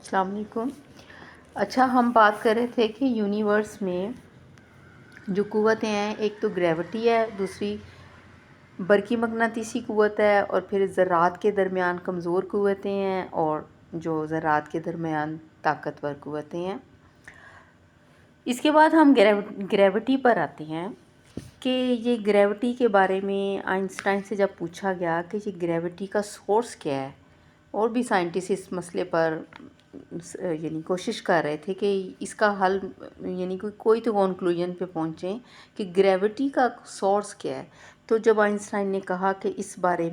السلام علیکم۔ اچھا، ہم بات کر رہے تھے کہ یونیورس میں جو قوتیں ہیں، ایک تو گریوٹی ہے، دوسری برقی مقناطیسی قوت ہے، اور پھر ذرات کے درمیان کمزور قوتیں ہیں اور جو ذرات کے درمیان طاقتور قوتیں ہیں۔ اس کے بعد ہم گریوٹی پر آتے ہیں کہ یہ گریوٹی کے بارے میں آئنسٹائن سے جب پوچھا گیا کہ یہ گریوٹی کا سورس کیا ہے، اور بھی سائنٹسٹ اس مسئلے پر کوشش کر رہے تھے کہ اس کا حل کوئی تو کنکلوژن پہ پہنچیں کہ گریوٹی کا سورس کیا ہے۔ تو جب آئنسٹائن نے کہا کہ اس بارے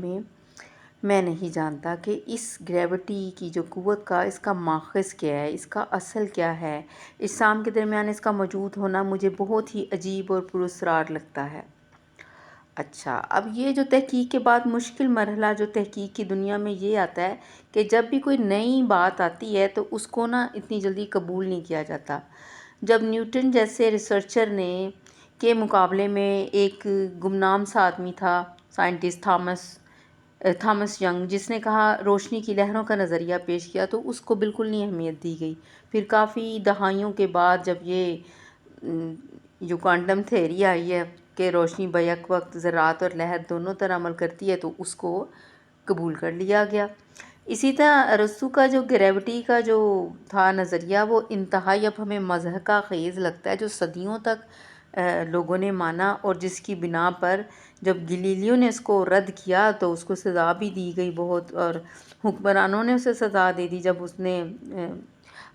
میں نہیں جانتا کہ اس گریوٹی کی جو قوت کا اس کا ماخذ کیا ہے، اس کا اصل کیا ہے، اجسام کے درمیان اس کا موجود ہونا مجھے بہت ہی عجیب اور پراسرار لگتا ہے۔ اچھا، اب یہ جو تحقیق کے بعد مشکل مرحلہ جو تحقیق کی دنیا میں یہ آتا ہے کہ جب بھی کوئی نئی بات آتی ہے تو اس کو اتنی جلدی قبول نہیں کیا جاتا۔ جب نیوٹن جیسے ریسرچر نے کے مقابلے میں ایک گمنام سا آدمی تھا، سائنٹسٹ تھامس ینگ، جس نے کہا روشنی کی لہروں کا نظریہ پیش کیا، تو اس کو بالکل نہیں اہمیت دی گئی۔ پھر کافی دہائیوں کے بعد جب یہ جو کوانٹم تھیوری آئی ہے کہ روشنی بیک وقت ذرات اور لہر دونوں طرح عمل کرتی ہے، تو اس کو قبول کر لیا گیا۔ اسی طرح ارسطو کا جو گریوٹی کا جو تھا نظریہ، وہ انتہائی اب ہمیں مضحکہ خیز لگتا ہے، جو صدیوں تک لوگوں نے مانا، اور جس کی بنا پر جب گلیلیو نے اس کو رد کیا تو اس کو سزا بھی دی گئی بہت، اور حکمرانوں نے اسے سزا دے دی جب اس نے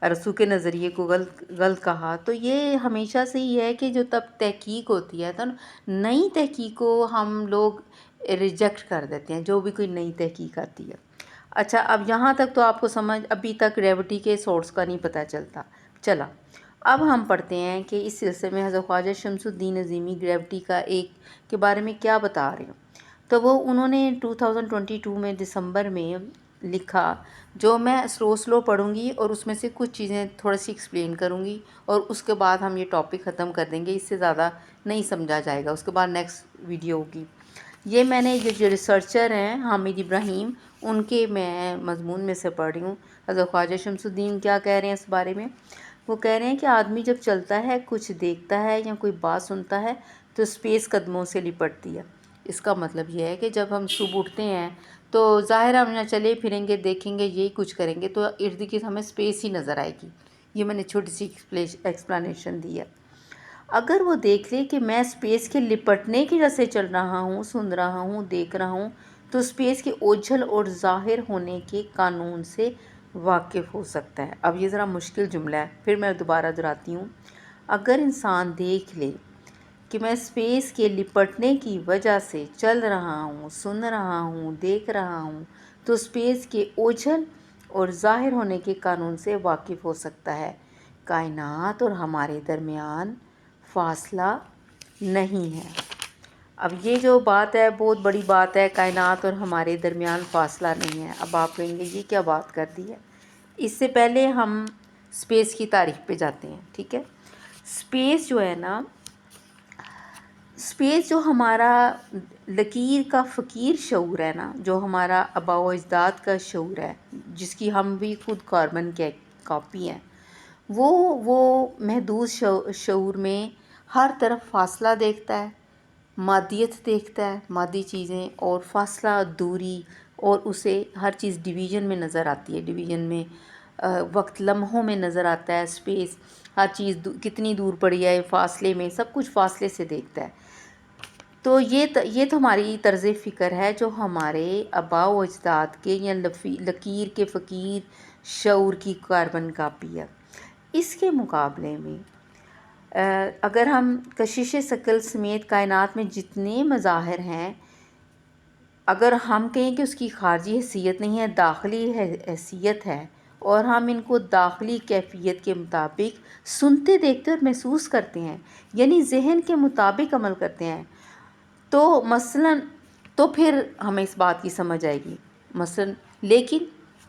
ارسطو کے نظریے کو غلط کہا۔ تو یہ ہمیشہ سے ہی ہے کہ جو تب تحقیق ہوتی ہے تو نئی تحقیق کو ہم لوگ ریجیکٹ کر دیتے ہیں، جو بھی کوئی نئی تحقیق آتی ہے۔ اچھا، اب یہاں تک تو آپ کو ابھی تک گریوٹی کے سورس کا نہیں پتہ چلا۔ اب ہم پڑھتے ہیں کہ اس سلسلے میں حضرت خواجہ شمس الدین عظیمی گریوٹی کے بارے میں کیا بتا رہے ہیں۔ تو وہ انہوں نے 2022 میں دسمبر میں لکھا، جو میں سلو پڑھوں گی اور اس میں سے کچھ چیزیں تھوڑی سی ایکسپلین کروں گی، اور اس کے بعد ہم یہ ٹاپک ختم کر دیں گے، اس سے زیادہ نہیں سمجھا جائے گا، اس کے بعد نیکسٹ ویڈیو ہوگی۔ یہ میں نے جو ریسرچر ہیں حامد ابراہیم، ان کے میں مضمون میں سے پڑھ رہی ہوں۔ حضرت خواجہ شمس الدین کیا کہہ رہے ہیں اس بارے میں؟ وہ کہہ رہے ہیں کہ آدمی جب چلتا ہے، کچھ دیکھتا ہے یا کوئی بات سنتا ہے تو اسپیس قدموں سے لپٹتی ہے۔ اس کا مطلب یہ ہے کہ جب ہم صبح اٹھتے ہیں تو ظاہر ہم یہاں چلے پھریں گے، دیکھیں گے، یہی کچھ کریں گے تو ارد گرد ہمیں اسپیس ہی نظر آئے گی۔ یہ میں نے چھوٹی سی ایکسپلانیشن دی ہے۔ اگر وہ دیکھ لے کہ میں اسپیس کے لپٹنے کی وجہ سے چل رہا ہوں، سن رہا ہوں، دیکھ رہا ہوں، تو اسپیس کے اوجھل اور ظاہر ہونے کے قانون سے واقف ہو سکتا ہے۔ اب یہ ذرا مشکل جملہ ہے، پھر میں دوبارہ دہراتی ہوں۔ اگر انسان دیکھ لے کہ میں اسپیس کے لپٹنے کی وجہ سے چل رہا ہوں، سن رہا ہوں، دیکھ رہا ہوں، تو اسپیس کے اوجھل اور ظاہر ہونے کے قانون سے واقف ہو سکتا ہے۔ کائنات اور ہمارے درمیان فاصلہ نہیں ہے۔ اب یہ جو بات ہے بہت بڑی بات ہے، کائنات اور ہمارے درمیان فاصلہ نہیں ہے۔ اب آپ کہیں گے یہ کیا بات کر دی ہے؟ اس سے پہلے ہم اسپیس کی تعریف پہ جاتے ہیں، ٹھیک ہے؟ اسپیس جو ہے نا، اسپیس جو ہمارا لکیر کا فقیر شعور ہے نا، جو ہمارا آباء و اجداد کا شعور ہے، جس کی ہم بھی خود کاربن کے کاپی ہیں، وہ محدود شعور میں ہر طرف فاصلہ دیکھتا ہے، مادیت دیکھتا ہے، مادی چیزیں، اور فاصلہ، دوری، اور اسے ہر چیز ڈویژن میں نظر آتی ہے، ڈویژن میں وقت لمحوں میں نظر آتا ہے، اسپیس ہر چیز کتنی دور پڑی ہے، فاصلے میں، سب کچھ فاصلے سے دیکھتا ہے۔ تو یہ تو ہماری طرز فکر ہے جو ہمارے آباء و اجداد کے یا لکیر کے فقیر شعور کی کاربن کاپی ہے۔ اس کے مقابلے میں اگر ہم کشش ثقل سمیت کائنات میں جتنے مظاہر ہیں، اگر ہم کہیں کہ اس کی خارجی حیثیت نہیں ہے، داخلی حیثیت ہے، اور ہم ان کو داخلی کیفیت کے مطابق سنتے، دیکھتے اور محسوس کرتے ہیں، یعنی ذہن کے مطابق عمل کرتے ہیں، تو پھر ہمیں اس بات کی سمجھ آئے گی۔ لیکن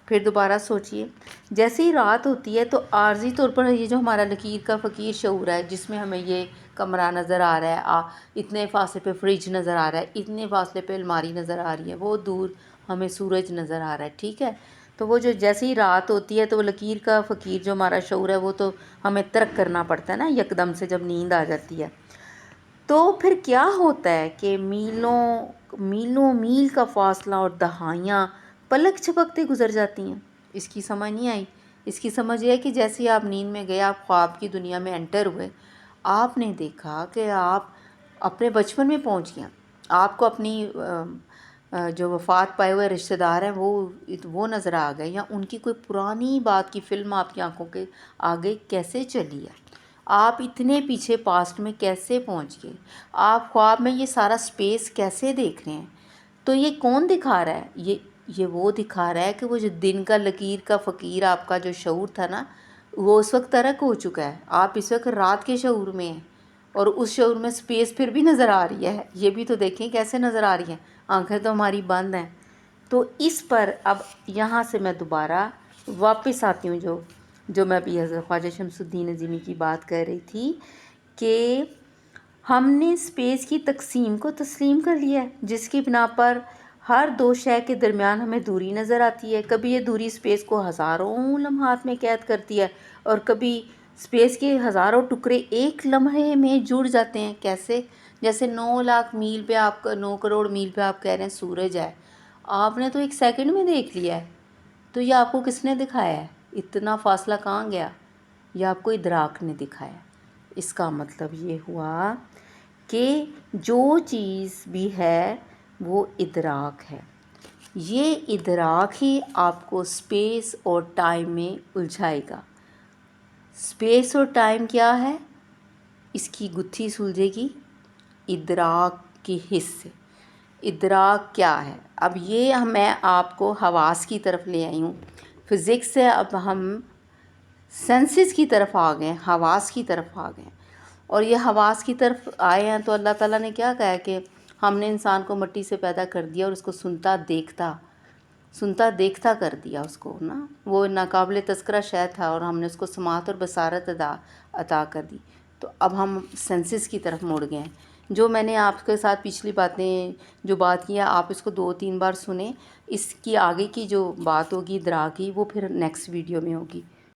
پھر دوبارہ سوچئے، جیسے ہی رات ہوتی ہے تو عارضی طور پر یہ جو ہمارا لکیر کا فقیر شعور ہے، جس میں ہمیں یہ کمرہ نظر آ رہا ہے، اتنے فاصلے پہ فریج نظر آ رہا ہے، اتنے فاصلے پہ الماری نظر آ رہی ہے، وہ دور ہمیں سورج نظر آ رہا ہے، ٹھیک ہے؟ تو وہ جو جیسے ہی رات ہوتی ہے تو وہ لکیر کا فقیر جو ہمارا شعور ہے وہ تو ہمیں ترک کرنا پڑتا ہے نا یکدم سے جب نیند آ جاتی ہے. تو پھر کیا ہوتا ہے کہ میلوں میل کا فاصلہ اور دہائیاں پلک جھپکتے گزر جاتی ہیں. اس کی سمجھ نہیں آئی. اس کی سمجھ یہ ہے کہ جیسے ہی آپ نیند میں گئے، آپ خواب کی دنیا میں انٹر ہوئے، آپ نے دیکھا کہ آپ اپنے بچپن میں پہنچ گئے. آپ کو اپنی جو وفات پائے ہوئے رشتہ دار ہیں وہ نظر آ گئے، یا ان کی کوئی پرانی بات کی فلم آپ کی آنکھوں کے آگے کیسے چلی ہے. آپ اتنے پیچھے پاسٹ میں کیسے پہنچ گئے. آپ خواب میں یہ سارا سپیس کیسے دیکھ رہے ہیں. تو یہ کون دکھا رہا ہے؟ یہ وہ دکھا رہا ہے کہ وہ جو دن کا لکیر کا فقیر آپ کا جو شعور تھا نا، وہ اس وقت ترک ہو چکا ہے. آپ اس وقت رات کے شعور میں ہیں، اور اس شعور میں سپیس پھر بھی نظر آ رہی ہے. یہ بھی تو دیکھیں کیسے نظر آ رہی ہے، آنکھیں تو ہماری بند ہیں. تو اس پر اب یہاں سے میں دوبارہ واپس آتی ہوں، جو میں ابھی حضرت خواجہ شمس الدین عظیمی کی بات کر رہی تھی کہ ہم نے سپیس کی تقسیم کو تسلیم کر لیا ہے، جس کی بنا پر ہر دو شے کے درمیان ہمیں دوری نظر آتی ہے. کبھی یہ دوری سپیس کو ہزاروں لمحات میں قید کرتی ہے، اور کبھی سپیس کے ہزاروں ٹکڑے ایک لمحے میں جڑ جاتے ہیں. کیسے؟ جیسے 9 لاکھ میل پہ آپ کا 9 کروڑ میل پہ آپ کہہ رہے ہیں سورج ہے، آپ نے تو ایک سیکنڈ میں دیکھ لیا ہے. تو یہ آپ کو کس نے دکھایا ہے؟ اتنا فاصلہ کہاں گیا؟ یہ آپ کو ادراک نے دکھایا. اس کا مطلب یہ ہوا کہ جو چیز بھی ہے وہ ادراک ہے. یہ ادراک ہی آپ کو سپیس اور ٹائم میں الجھائے گا. سپیس اور ٹائم کیا ہے؟ اس کی گتھی سلجھے گی ادراک کی حس سے. ادراک کیا ہے؟ اب یہ میں آپ کو حواس کی طرف لے آئی ہوں. فزکس سے اب ہم سینسز کی طرف آ گئے، حواس کی طرف آ گئے. اور یہ حواس کی طرف آئے ہیں تو اللہ تعالیٰ نے کیا کہا ہے کہ ہم نے انسان کو مٹی سے پیدا کر دیا اور اس کو سنتا دیکھتا کر دیا. اس کو نا وہ ناقابل تذکرہ شے تھا، اور ہم نے اس کو سماعت اور بصارت عطا کر دی. تو اب ہم سینسز کی طرف مڑ گئے ہیں. جو میں نے آپ کے ساتھ پچھلی باتیں جو بات کی ہے، آپ اس کو 2-3 بار سنیں. اس کی آگے کی جو بات ہوگی ادراک کی، وہ پھر نیکسٹ ویڈیو میں ہوگی.